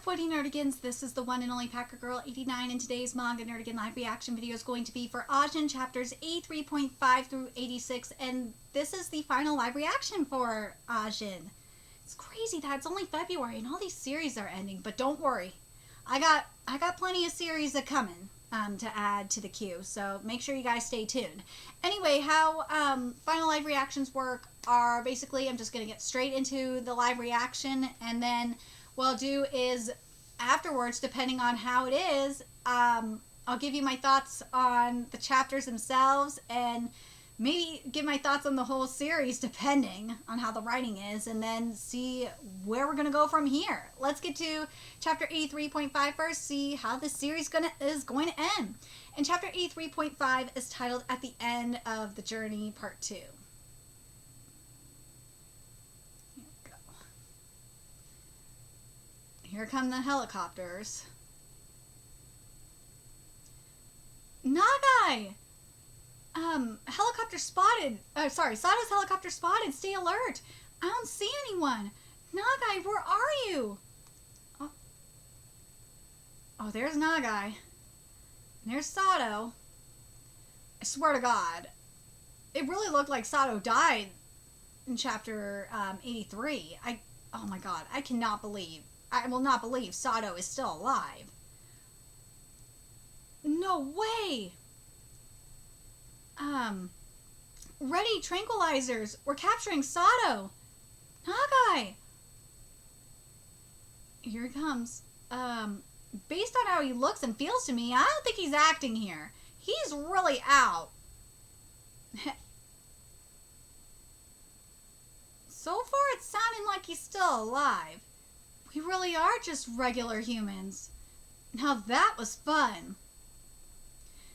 Woody Nerdigans? This is the one and only Packer Girl 89, and today's Manga Nerdigan live reaction video is going to be for Ajin chapters 83.5 through 86, and this is the final live reaction for Ajin. It's crazy that it's only February and all these series are ending, but don't worry. I got plenty of series that coming to add to the queue, so make sure you guys stay tuned. Anyway, how final live reactions work are basically I'm just going to get straight into the live reaction, and then what I'll do is afterwards, depending on how it is, I'll give you my thoughts on the chapters themselves and maybe give my thoughts on the whole series depending on how the writing is, and then see where we're going to go from here. Let's get to chapter 83.5 first, see how this series is going to end. And chapter 83.5 is titled At the End of the Journey Part 2. Here come the helicopters. Nagai! Helicopter spotted. Sato's helicopter spotted. Stay alert. I don't see anyone. Nagai, where are you? Oh, there's Nagai. There's Sato. I swear to God. It really looked like Sato died in chapter 83. Oh my God. I will not believe Sato is still alive. No way! Ready tranquilizers! We're capturing Sato! Nagai! Here he comes. Based on how he looks and feels to me, I don't think he's acting here. He's really out. So far it's sounding like he's still alive. We really are just regular humans. Now that was fun.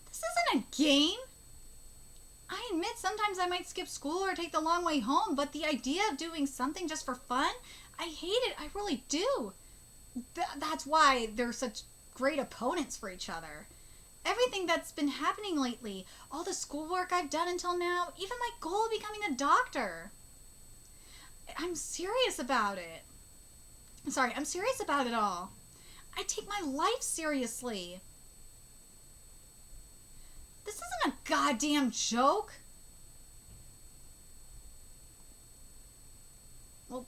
This isn't a game. I admit sometimes I might skip school or take the long way home, but the idea of doing something just for fun, I hate it. I really do. That's why they're such great opponents for each other. Everything that's been happening lately, all the schoolwork I've done until now, even my goal of becoming a doctor. I'm serious about it. I'm serious about it all. I take my life seriously. This isn't a goddamn joke. Well,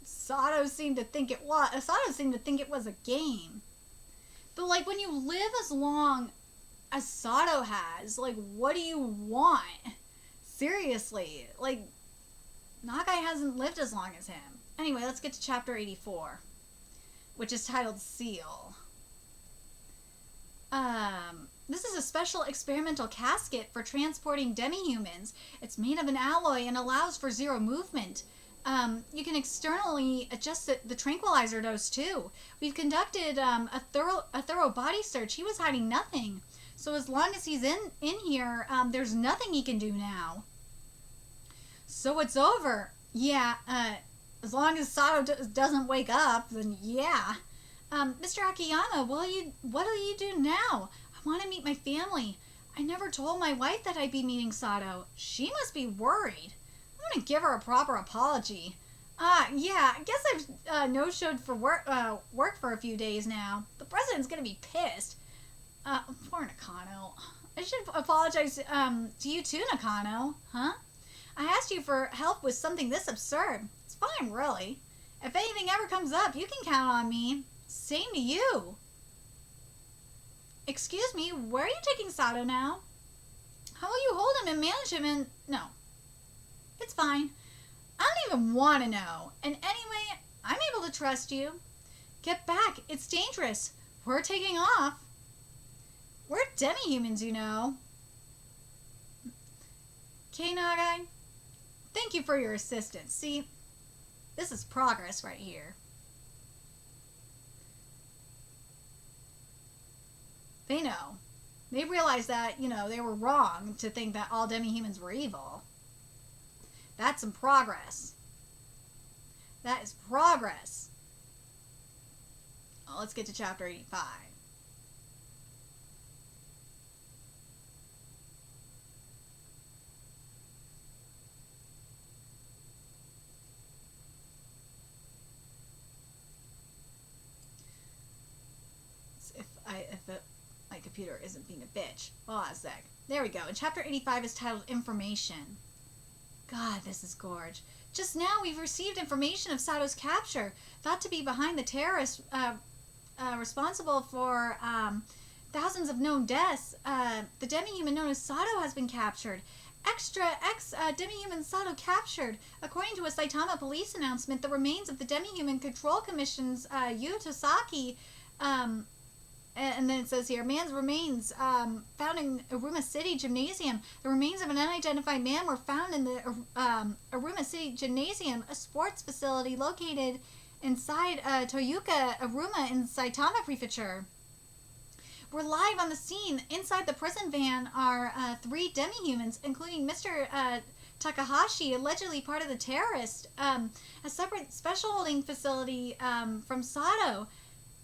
Sato seemed to think it was a game. But like, when you live as long as Sato has, like, what do you want? Seriously, like, Nagai hasn't lived as long as him. Anyway, let's get to chapter 84, which is titled Seal. This is a special experimental casket for transporting demi-humans. It's made of an alloy and allows for zero movement. You can externally adjust the tranquilizer dose too. We've conducted a thorough body search. He was hiding nothing. So as long as he's in here, there's nothing he can do now. So it's over. Yeah, as long as Sato doesn't wake up, then yeah. Mr. Akiyama, what will you do now? I want to meet my family. I never told my wife that I'd be meeting Sato. She must be worried. I'm going to give her a proper apology. Yeah, I guess I've no-showed for work for a few days now. The president's going to be pissed. Poor Nakano. I should apologize to you too, Nakano. Huh? I asked you for help with something this absurd. It's fine, really. If anything ever comes up, you can count on me. Same to you. Excuse me, where are you taking Sato now? How will you hold him and manage him and... No. It's fine. I don't even want to know. And anyway, I'm able to trust you. Get back. It's dangerous. We're taking off. We're demi-humans, you know. Okay, Nagai? Thank you for your assistance. See, this is progress right here. They know. They realize that, you know, they were wrong to think that all demi-humans were evil. That's some progress. That is progress. Well, let's get to chapter 85. computer isn't being a bitch. Hold on a sec. There we go. And chapter 85 is titled Information. God, this is gorge. Just now we've received information of Sato's capture, thought to be behind the terrorists responsible for thousands of known deaths. The demi-human known as Sato has been captured. Demi-human Sato captured. According to a Saitama police announcement, the remains of the Demi-Human Control Commission's Yu Tosaki, and then it says here, man's remains found in Aruma City Gymnasium. The remains of an unidentified man were found in the Aruma City Gymnasium, a sports facility located inside Toyuka, Aruma in Saitama Prefecture. We're live on the scene. Inside the prison van are 3 demi-humans, including Mr. Takahashi, allegedly part of the terrorist, a separate special holding facility from Sato.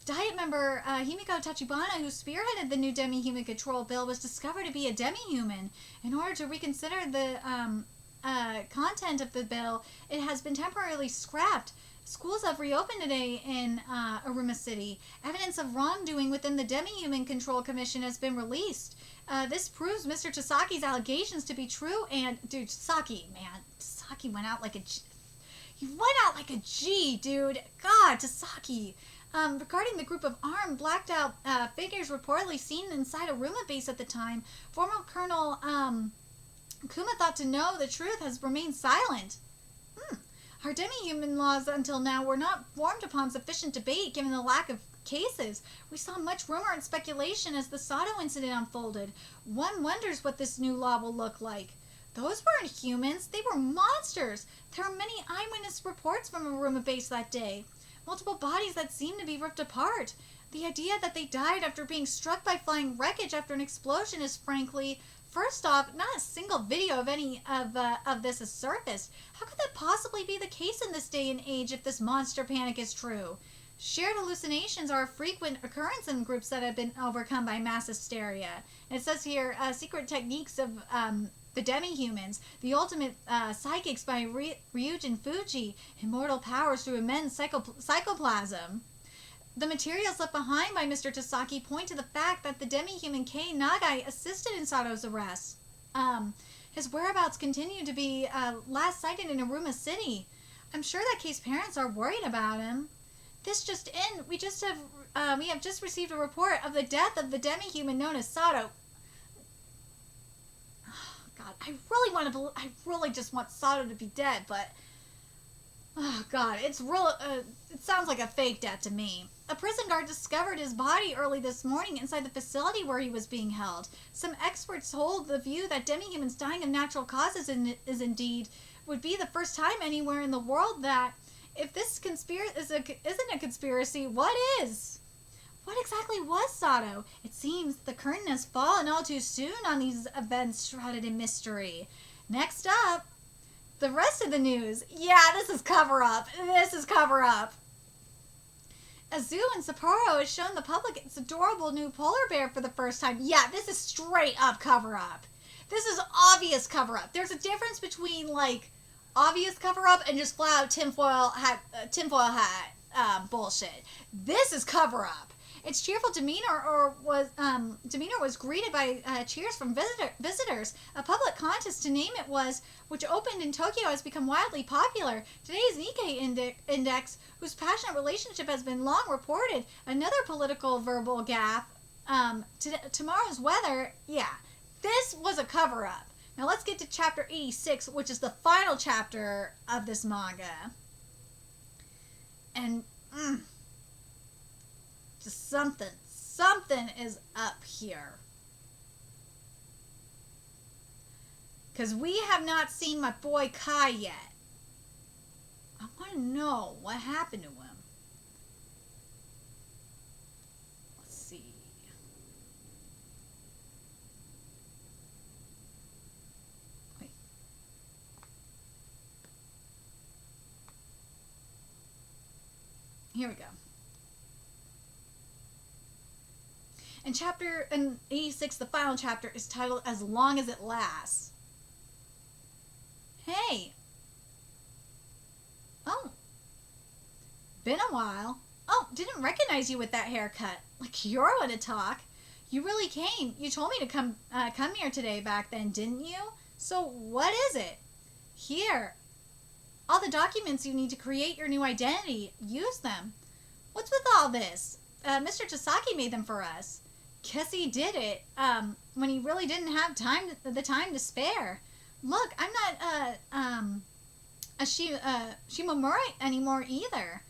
Diet member Himiko Tachibana, who spearheaded the new demi-human control bill, was discovered to be a demi-human. In order to reconsider the content of the bill, it has been temporarily scrapped. Schools have reopened today in Aruma City. Evidence of wrongdoing within the Demi-Human Control Commission has been released. This proves Mr. Tasaki's allegations to be true. And, dude, Tasaki went out like a G. He went out like a G, dude. God, Tasaki. Regarding the group of armed, blacked-out figures reportedly seen inside Aruma base at the time, former Colonel Kuma thought to know the truth has remained silent. Our demi-human laws until now were not formed upon sufficient debate given the lack of cases. We saw much rumor and speculation as the Sato incident unfolded. One wonders what this new law will look like. Those weren't humans, they were monsters. There are many eyewitness reports from Aruma base that day. Multiple bodies that seemed to be ripped apart. The idea that they died after being struck by flying wreckage after an explosion is frankly... First off, not a single video of any of this has surfaced. How could that possibly be the case in this day and age if this monster panic is true? Shared hallucinations are a frequent occurrence in groups that have been overcome by mass hysteria. And it says here, secret techniques of the demi-humans, the ultimate psychics by Ryujin Fuji, immortal powers through immense psychoplasm. The materials left behind by Mr. Tasaki point to the fact that the demi-human Kei Nagai assisted in Sato's arrest. His whereabouts continue to be last sighted in Aruma City. I'm sure that Kei's parents are worried about him. This just in, we have just received a report of the death of the demi-human known as Sato. Oh, God, I really just want Sato to be dead, but oh God, it sounds like a fake death to me. A prison guard discovered his body early this morning inside the facility where he was being held. Some experts hold the view that demi-humans dying of natural causes would be the first time anywhere in the world that, if this isn't a conspiracy, what is? What exactly was Sato? It seems the curtain has fallen all too soon on these events shrouded in mystery. Next up, the rest of the news. Yeah, this is cover-up. A zoo in Sapporo has shown the public its adorable new polar bear for the first time. Yeah, this is straight up cover-up. This is obvious cover-up. There's a difference between, like, obvious cover-up and just flat-out tinfoil hat bullshit. This is cover-up. Its cheerful demeanor was greeted by cheers from visitors. A public contest to name it which opened in Tokyo, has become wildly popular. Today's Nikkei index, whose passionate relationship has been long reported, another political verbal gaffe. Tomorrow's weather, yeah, this was a cover-up. Now let's get to chapter 86, which is the final chapter of this manga. And, just something is up here. Because we have not seen my boy Kai yet. I want to know what happened to him. Let's see. Wait. Here we go. And chapter 86, the final chapter, is titled As Long as It Lasts. Hey. Oh. Been a while. Oh, didn't recognize you with that haircut. Like you're one to talk. You really came. You told me to come here today back then, didn't you? So what is it? Here. All the documents you need to create your new identity. Use them. What's with all this? Mr. Tasaki made them for us. Guess he did it, when he really didn't have the time to spare. Look, I'm not, a Shimomura anymore either.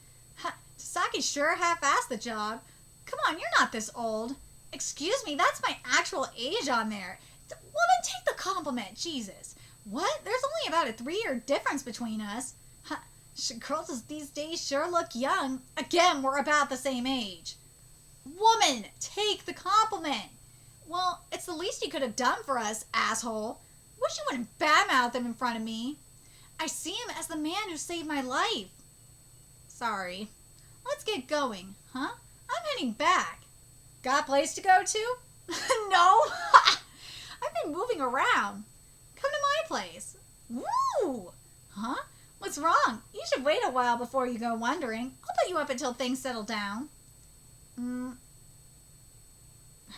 Tasaki sure half-assed the job. Come on, you're not this old. Excuse me, that's my actual age on there. Woman, take the compliment, Jesus. What? There's only about a 3-year difference between us. Girls these days sure look young. Again, we're about the same age. Woman, take the compliment. Well, it's the least you could have done for us, asshole. Wish you wouldn't badmouth him in front of me. I see him as the man who saved my life. Sorry. Let's get going, huh? I'm heading back. Got a place to go to? No. I've been moving around. Come to my place. Woo! Huh? What's wrong? You should wait a while before you go wandering. I'll put you up until things settle down.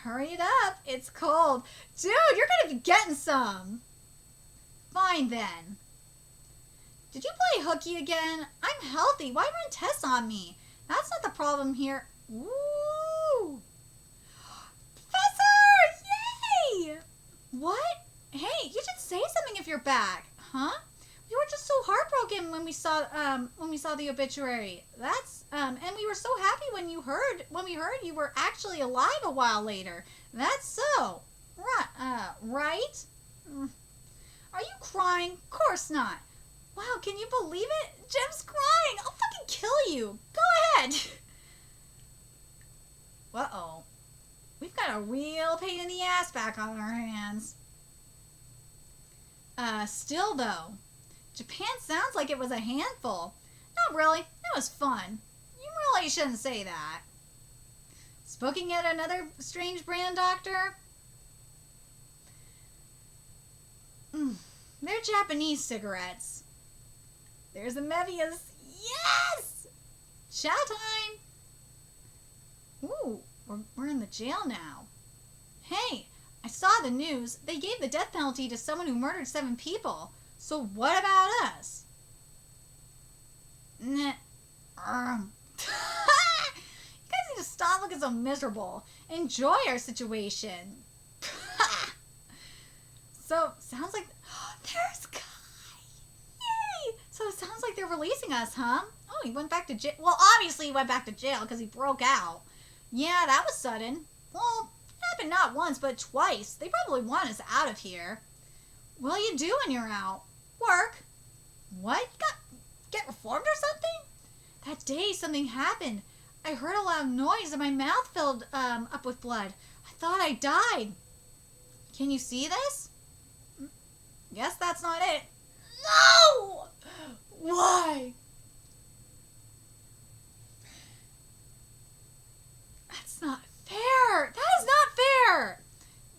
Hurry it up. It's cold. Dude, you're going to be getting some. Fine then. Did you play hooky again? I'm healthy. Why run tests on me? That's not the problem here. Woo! Professor! Yay! What? Hey, you should say something if you're back. Huh? We were just so heartbroken when we saw the obituary. And we were so happy when we heard you were actually alive a while later. That's so. Right? Are you crying? Of course not. Wow, can you believe it? Jim's crying. I'll fucking kill you. Go ahead. Uh-oh. We've got a real pain in the ass back on our hands. Still though, Japan sounds like it was a handful. Not really. It was fun. You really shouldn't say that. Smoking yet another strange brand, Doctor? They're Japanese cigarettes. There's the Mevius. Yes! Chow time! Ooh, we're in the jail now. Hey, I saw the news. They gave the death penalty to someone who murdered 7 people. So what about us? Nah. You guys need to stop looking so miserable. Enjoy our situation. So, sounds like... there's Kai! Yay! So it sounds like they're releasing us, huh? Oh, he went back to jail. Well, obviously he went back to jail because he broke out. Yeah, that was sudden. Well, it happened not once, but twice. They probably want us out of here. What'll you do when you're out? Work. What? You get reformed or something? That day something happened. I heard a loud noise and my mouth filled up with blood. I thought I died. Can you see this? Guess that's not it. No! Why? That's not fair. That is not fair.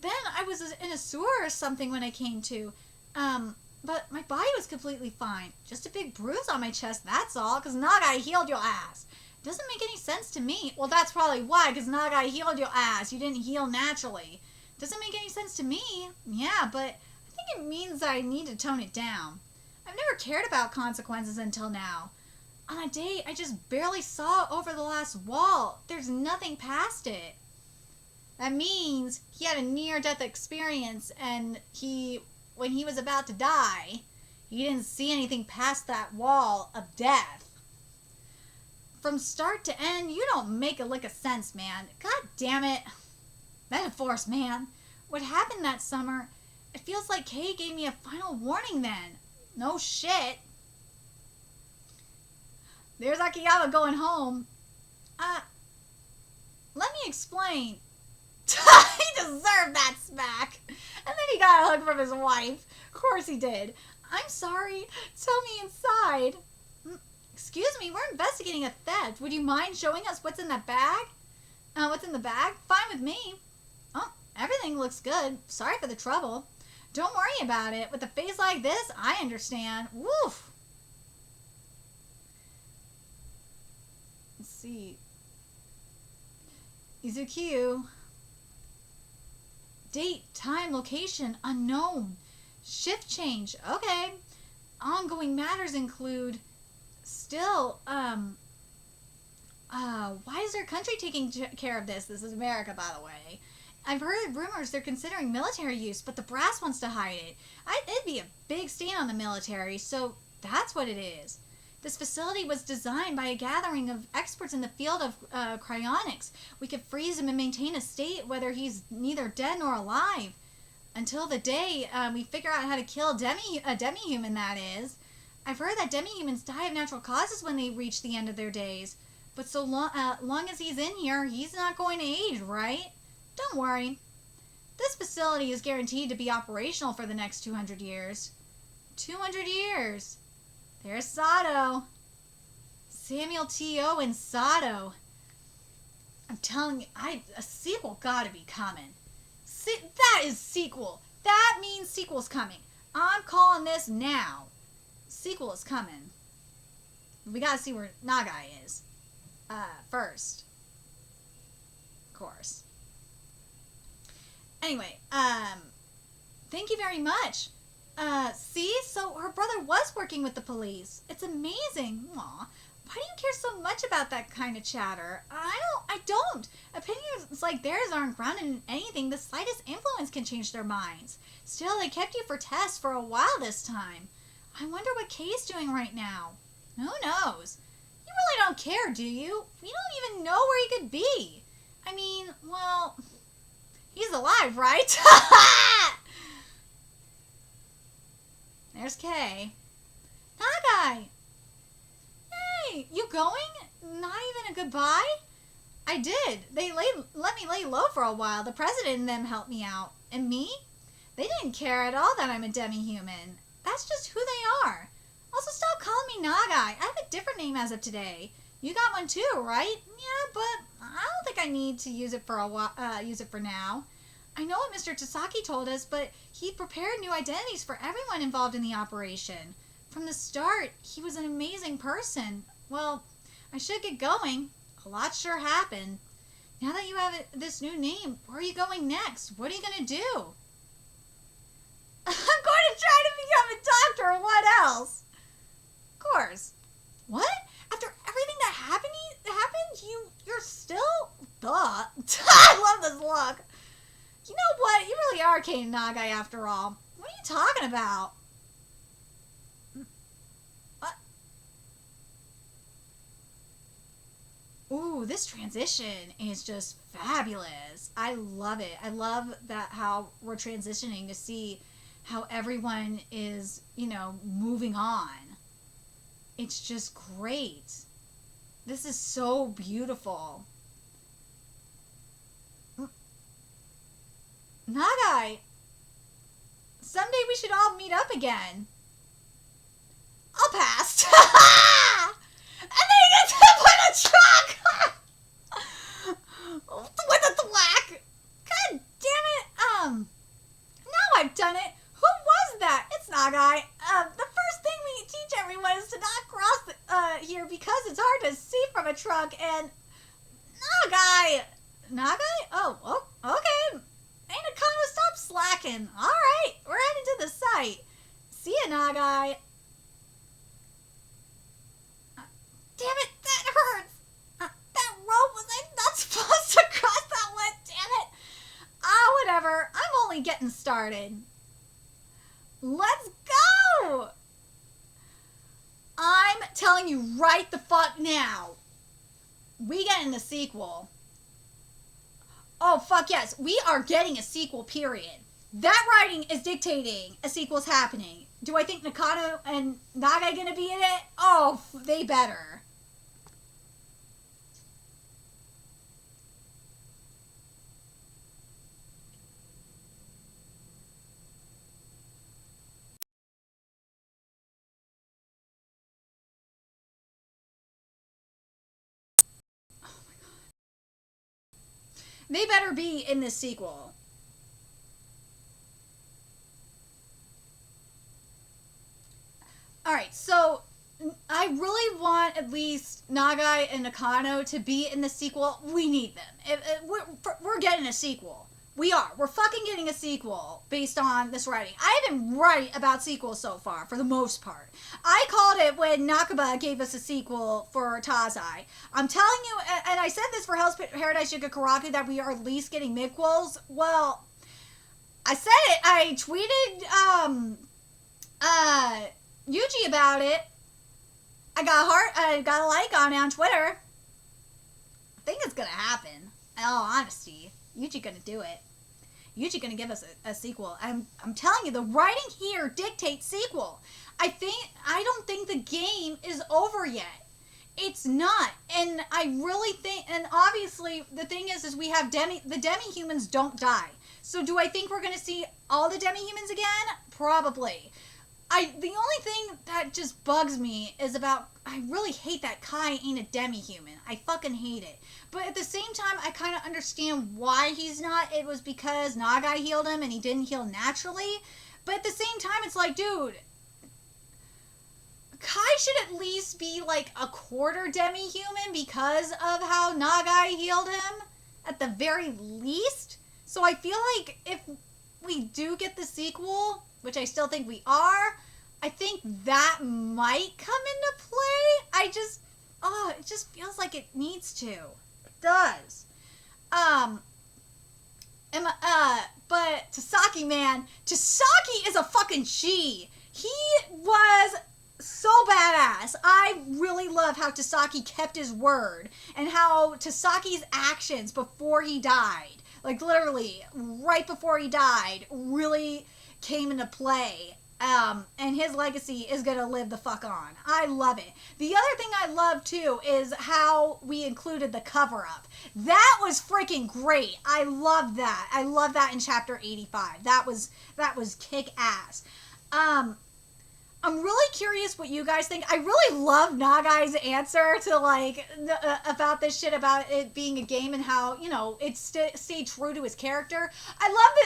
Then I was in a sewer or something when I came to. But my body was completely fine. Just a big bruise on my chest, that's all, because Nagai healed your ass. Doesn't make any sense to me. Well, that's probably why, because Nagai healed your ass. You didn't heal naturally. Doesn't make any sense to me. Yeah, but I think it means I need to tone it down. I've never cared about consequences until now. On a day, I just barely saw over the last wall. There's nothing past it. That means he had a near-death experience, and when he was about to die, he didn't see anything past that wall of death. From start to end, you don't make a lick of sense, man. God damn it. Metaphors, man. What happened that summer, it feels like Kay gave me a final warning then. No shit. There's Akiyama going home. Let me explain. He deserved that smack. And then he got a hug from his wife. Of course he did. I'm sorry. Tell me inside. Excuse me, we're investigating a theft. Would you mind showing us what's in that bag? What's in the bag? Fine with me. Oh, everything looks good. Sorry for the trouble. Don't worry about it. With a face like this, I understand. Woof. Let's see. Izukiyu. Date, time, location, unknown. Shift change. Okay. Ongoing matters include still, why is their country taking care of this? This is America, by the way. I've heard rumors they're considering military use, but the brass wants to hide it. It'd be a big stain on the military, so that's what it is. This facility was designed by a gathering of experts in the field of cryonics. We could freeze him and maintain a state whether he's neither dead nor alive. Until the day we figure out how to kill a demi-human, that is. I've heard that demi-humans die of natural causes when they reach the end of their days. But so long as he's in here, he's not going to age, right? Don't worry. This facility is guaranteed to be operational for the next 200 years. 200 years. There's Sato. Samuel T.O. and Sato. I'm telling you, a sequel gotta be coming. That is sequel. That means sequel's coming. I'm calling this now. Sequel is coming. We gotta see where Nagai is. First. Of course. Anyway, thank you very much. See? So her brother was working with the police. It's amazing. Aw. Why do you care so much about that kind of chatter? I don't. Opinions like theirs aren't grounded in anything. The slightest influence can change their minds. Still, they kept you for tests for a while this time. I wonder what Kay's doing right now. Who knows? You really don't care, do you? You don't even know where he could be. I mean, well, he's alive, right? There's Kay. Nagai! Hey, you going? Not even a goodbye? I did. They let me lay low for a while. The president and them helped me out. And me? They didn't care at all that I'm a demi-human. That's just who they are. Also, stop calling me Nagai. I have a different name as of today. You got one too, right? Yeah, but I don't think I need to use it for now. I know what Mr. Tasaki told us, but he prepared new identities for everyone involved in the operation. From the start, he was an amazing person. Well, I should get going. A lot sure happened. Now that you have this new name, where are you going next? What are you going to do? I'm going to try to become a doctor. What else? Of course. What? After everything that happened, you're still... Duh. I love this look. You know what? You really are Kane Nagai after all. What are you talking about? What? Ooh, this transition is just fabulous. I love it. I love that how we're transitioning to see how everyone is, moving on. It's just great. This is so beautiful. Nagai, someday we should all meet up again. I'll pass. And then he gets hit by the truck with a thwack. God damn it. Now I've done it. Who was that? It's Nagai. The first thing we teach everyone is to not cross here because it's hard to see from a truck. And Nagai? Oh, okay. Hey, Nakano, stop slacking. All right, we're heading to the site. See ya, Nagai. Damn it, that hurts. That rope, was I not supposed to cross that one? Damn it. Whatever. I'm only getting started. Let's go. I'm telling you right the fuck now. We get in the sequel. Oh, fuck yes. We are getting a sequel, period. That writing is dictating a sequel's happening. Do I think Nakano and Nagai gonna be in it? Oh, they better. They better be in this sequel. Alright, so I really want at least Nagai and Nakano to be in the sequel. We need them. We're getting a sequel. We're fucking getting a sequel based on this writing. I've been right about sequels so far, for the most part. I called it when Nakaba gave us a sequel for Tazai. I'm telling you, and I said this for Hell's Paradise Yugakuraku, that we are at least getting midquels. Well, I said it. I tweeted Yuji about it. I got a like on it on Twitter. I think it's gonna happen. In all honesty, Yuji gonna do it. Yuji gonna give us a sequel. I'm telling you, the writing here dictates sequel. I don't think the game is over yet. It's not, and I really think, and obviously the thing is we have the demi-humans don't die. So do I think we're gonna see all the demi-humans again? Probably. The only thing that just bugs me is I really hate that Kai ain't a demi-human. I fucking hate it. But at the same time, I kind of understand why he's not. It was because Nagai healed him and he didn't heal naturally. But at the same time, it's like, dude, Kai should at least be like a quarter demi-human because of how Nagai healed him, at the very least. So I feel like if we do get the sequel, which I still think we are, I think that might come into play. It just feels like it needs to. It does. But Tasaki, man, Tasaki is a fucking she. He was so badass. I really love how Tasaki kept his word and how Tasaki's actions before he died, like literally right before he died, really came into play. And his legacy is gonna live the fuck on. I love it. The other thing I love too is how we included the cover up. That was freaking great. I love that. I love that in chapter 85. That was kick ass. I'm really curious what you guys think. I really love Nagai's answer to about this shit about it being a game and how, it stayed true to his character. I loved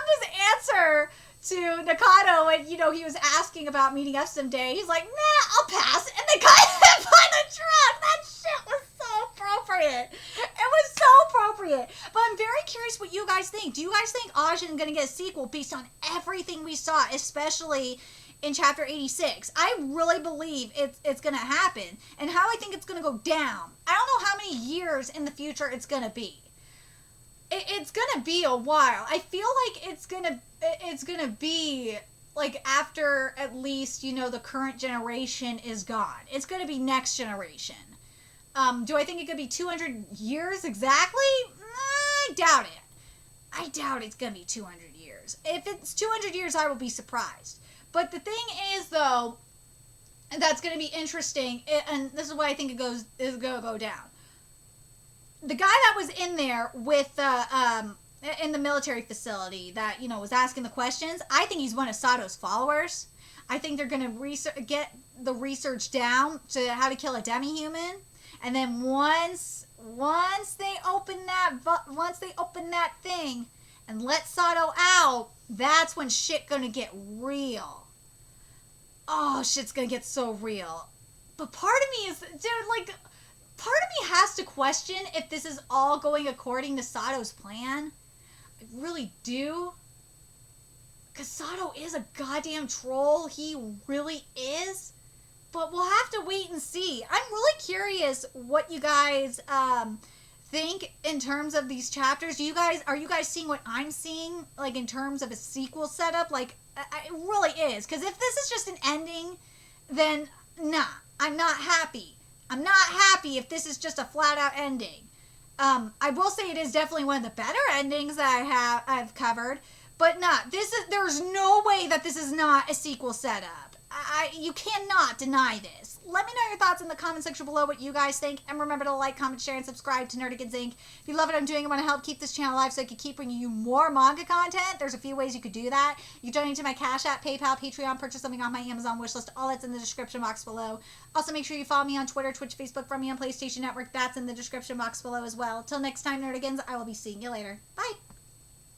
his answer to Nakano when, he was asking about meeting up someday. He's like, nah, I'll pass. And the guy hit by the truck. That shit was so appropriate. It was so appropriate. But I'm very curious what you guys think. Do you guys think Ajin is going to get a sequel based on everything we saw, especially in chapter 86? I really believe it's going to happen. And how I think it's going to go down. I don't know how many years in the future it's going to be. It's going to be a while. I feel like it's going to be like after at least, the current generation is gone. It's going to be next generation. Do I think it could be 200 years exactly? I doubt it. I doubt it's going to be 200 years. If it's 200 years, I will be surprised. But the thing is, though, that's going to be interesting, and this is why I think is going to go down. The guy that was in there with in the military facility that was asking the questions, I think he's one of Sato's followers. I think they're going to get the research down to how to kill a demi-human, and then once they open that thing and let Sato out, that's when shit gonna get real. Oh, shit's gonna get so real. But part of me is, dude, part of me has to question if this is all going according to Sato's plan. I really do. Because Sato is a goddamn troll. He really is. But we'll have to wait and see. I'm really curious what you guys think in terms of these chapters. Are you guys seeing what I'm seeing? Like in terms of a sequel setup? It really is. Because if this is just an ending, then nah, I'm not happy. I'm not happy if this is just a flat out ending. I will say it is definitely one of the better endings that I've covered. But nah, there's no way that this is not a sequel setup. You cannot deny this. Let me know your thoughts in the comment section below what you guys think. And remember to like, comment, share, and subscribe to Nerdigans Inc. If you love what I'm doing and want to help keep this channel alive so I can keep bringing you more manga content, there's a few ways you could do that. You donate to my Cash App, PayPal, Patreon, purchase something on my Amazon wishlist. All that's in the description box below. Also, make sure you follow me on Twitter, Twitch, Facebook, from me on PlayStation Network. That's in the description box below as well. Till next time, Nerdigans, I will be seeing you later. Bye!